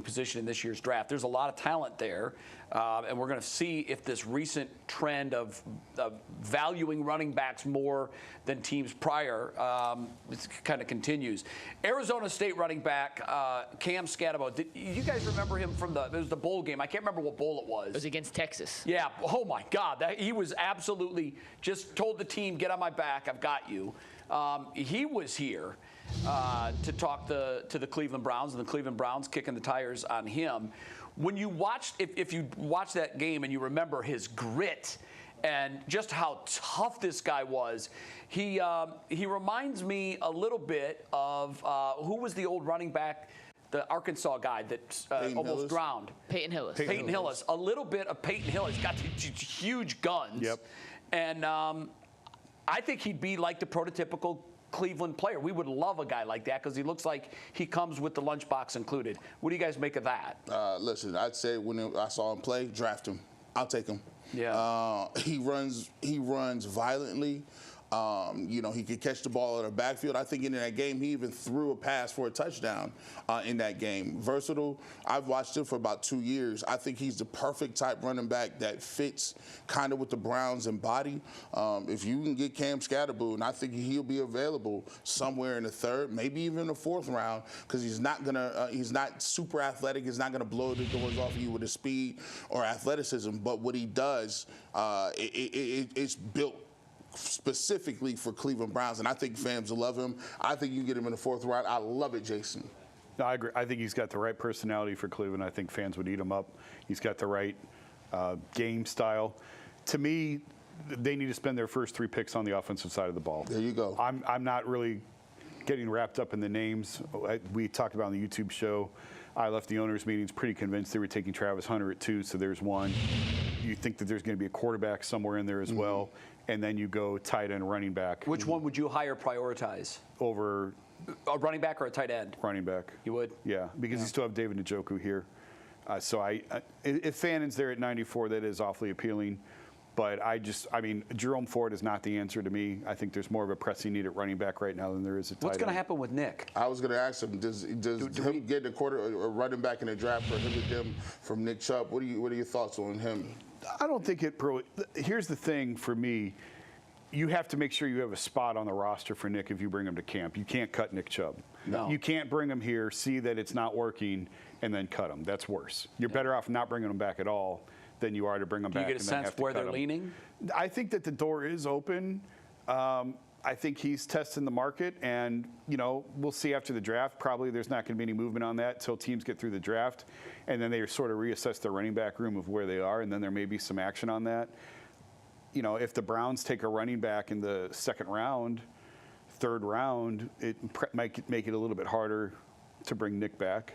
position in this year's draft. There's a lot of talent there, and we're going to see if this recent trend of valuing running backs more than teams prior kind of continues. Arizona State running back Cam Skattebo. You guys remember him from it was the bowl game? I can't remember what bowl it was. It was against Texas. Yeah. Oh my God, he was absolutely just told the team, "Get on my back, I've got you." He was here to talk to the Cleveland Browns, and the Cleveland Browns kicking the tires on him. When you watched, if you watch that game and you remember his grit and just how tough this guy was, he reminds me a little bit of who was the old running back, the Arkansas guy that almost drowned. Peyton Hillis. Peyton Hillis. A little bit of Peyton Hillis. Got these huge guns. Yep. And I think he'd be like the prototypical Cleveland player. We would love a guy like that because he looks like he comes with the lunchbox included. What do you guys make of that? Listen, I'd say when I saw him play, draft him. I'll take him. Yeah. He runs violently. He could catch the ball in the backfield. I think in that game, he even threw a pass for a touchdown in that game. Versatile. I've watched him for about 2 years. I think he's the perfect type running back that fits kind of with the Browns and body. If you can get Cam Skattebo, and I think he'll be available somewhere in the third, maybe even the fourth round, because he's not super athletic. He's not gonna blow the doors off of you with his speed or athleticism. But what he does, it's built specifically for Cleveland Browns, and I think fans will love him. I think you can get him in the fourth round. I love it, Jason. No, I agree. I think he's got the right personality for Cleveland. I think fans would eat him up. He's got the right game style. To me, they need to spend their first 3 picks on the offensive side of the ball. There you go. I'm not really getting wrapped up in the names. We talked about on the YouTube show. I left the owners' meetings pretty convinced they were taking Travis Hunter at 2, so there's one. You think that there's going to be a quarterback somewhere in there as well, and then you go tight end, running back. Which one would you prioritize? Over a running back or a tight end? Running back. You would? Yeah, because you still have David Njoku here. So if Fannon's there at 94, that is awfully appealing. But Jerome Ford is not the answer to me. I think there's more of a pressing need at running back right now than there is at tight end. What's going to happen with Nick? I was going to ask him, does him getting a running back in the draft prohibit him from Nick Chubb? What are your thoughts on him? I don't think here's the thing for me. You have to make sure you have a spot on the roster for Nick if you bring him to camp. You can't cut Nick Chubb. No. You can't bring him here, see that it's not working, and then cut him. That's worse. You're better off not bringing him back at all than you are to bring them back. Do you get a sense where they're leaning? I think that the door is open. I think he's testing the market, and we'll see after the draft. Probably there's not going to be any movement on that until teams get through the draft, and then they sort of reassess their running back room of where they are, and then there may be some action on that. If the Browns take a running back in the second round, third round, it might make it a little bit harder to bring Nick back.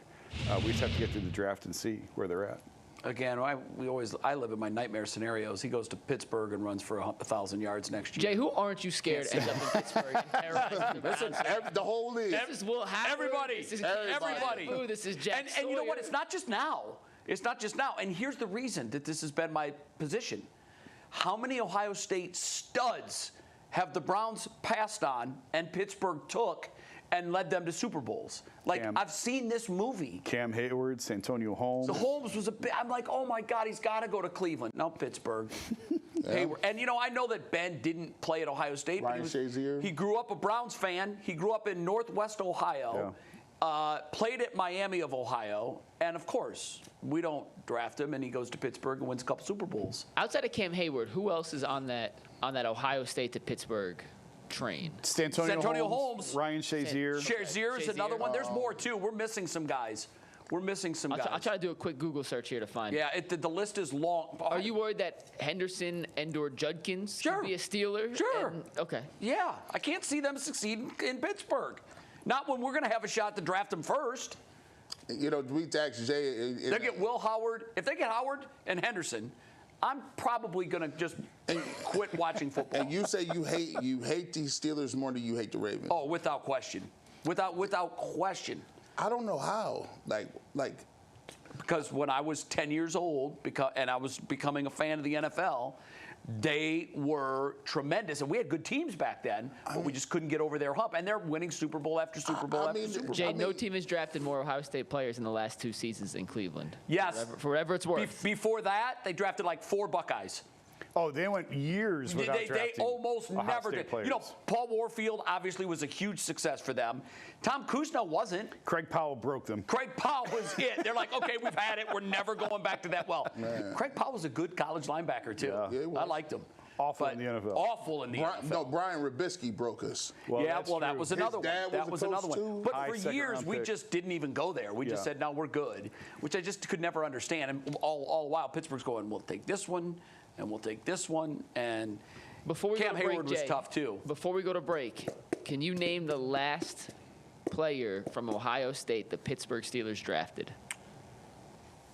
We just have to get through the draft and see where they're at. Again, I live in my nightmare scenarios. He goes to Pittsburgh and runs for 1,000 yards next year. Jay, who aren't you scared ends up in Pittsburgh and terrorizing the Browns? The whole league. This is Will Howard. Everybody. This is Everybody. Ooh, this is Jack and you know what? It's not just now. It's not just now. And here's the reason that this has been my position. How many Ohio State studs have the Browns passed on and Pittsburgh took and led them to Super Bowls? I've seen this movie. Cam Hayward, Santonio Holmes. So Holmes was I'm like, oh my God, he's got to go to Cleveland. No, Pittsburgh. Hayward. And I know that Ben didn't play at Ohio State. Ryan Shazier. He grew up a Browns fan. He grew up in Northwest Ohio. Played at Miami of Ohio. And of course, we don't draft him, and he goes to Pittsburgh and wins a couple Super Bowls. Outside of Cam Hayward, who else is on that Ohio State to Pittsburgh train? Santonio Holmes. Ryan Shazier. Shazier is another one. There's more, too. We're missing some guys. I'll try to do a quick Google search here to find it. Yeah, the list is long. Are you worried that Henderson and/or Judkins could be a Steeler? Sure. Okay. Yeah, I can't see them succeed in Pittsburgh. Not when we're going to have a shot to draft them first. We asked Jay. They get Will Howard. If they get Howard and Henderson, I'm probably going to just quit watching football. And you say you hate these Steelers more than you hate the Ravens. Oh, without question. Without question. I don't know how. Like because when I was 10 years old, and I was becoming a fan of the NFL, they were tremendous. And we had good teams back then, but we just couldn't get over their hump. And they're winning Super Bowl after Super Bowl after Super Bowl. Jay, no team has drafted more Ohio State players in the last 2 seasons in Cleveland. Yes. For whatever it's worth. Before that, they drafted like 4 Buckeyes. Oh, they went years without They drafting almost Ohio never State did. players. You know, Paul Warfield obviously was a huge success for them. Tom Kuzma wasn't. Craig Powell broke them. Craig Powell was it. They're like, okay, we've had it. We're never going back to that well. Man. Craig Powell was a good college linebacker, too. Yeah. Yeah, he was. I liked him. Awful in the NFL. Awful in the NFL. No, Brian Rubisky broke us. Well, yeah, that's well, that true. was another His one. dad That was was a another coach, one. too? But High for second years, round we pick. just didn't even go there. We just Yeah. said, no, we're good, which I just could never understand. And all the while, Pittsburgh's going, we'll take this one, and we'll take this one, and Before we Cam go to break, Hayward was Jay, tough, too. Before we go to break, can you name the last player from Ohio State the Pittsburgh Steelers drafted?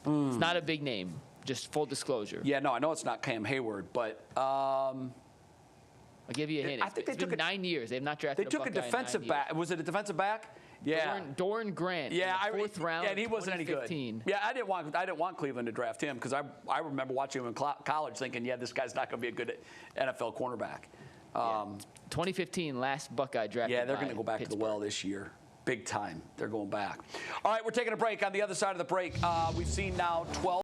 It's not a big name, just full disclosure. Yeah, no, I know it's not Cam Hayward, but I'll give you a hint. I think It's been 9 years. They've not they drafted took a Buckeye in 9 defensive years. back. Was it a defensive back? Yeah. Doran Grant. Yeah, in the fourth round. Yeah, and he of wasn't any good. 2015. Yeah, I didn't want Cleveland to draft him because I remember watching him in college, thinking, yeah, this guy's not going to be a good NFL cornerback. 2015, last Buckeye drafted. Yeah, they're by going to go back to the well Pittsburgh. this year. Big time. They're going back. All right, we're taking a break. On the other side of the break, we've seen now 12.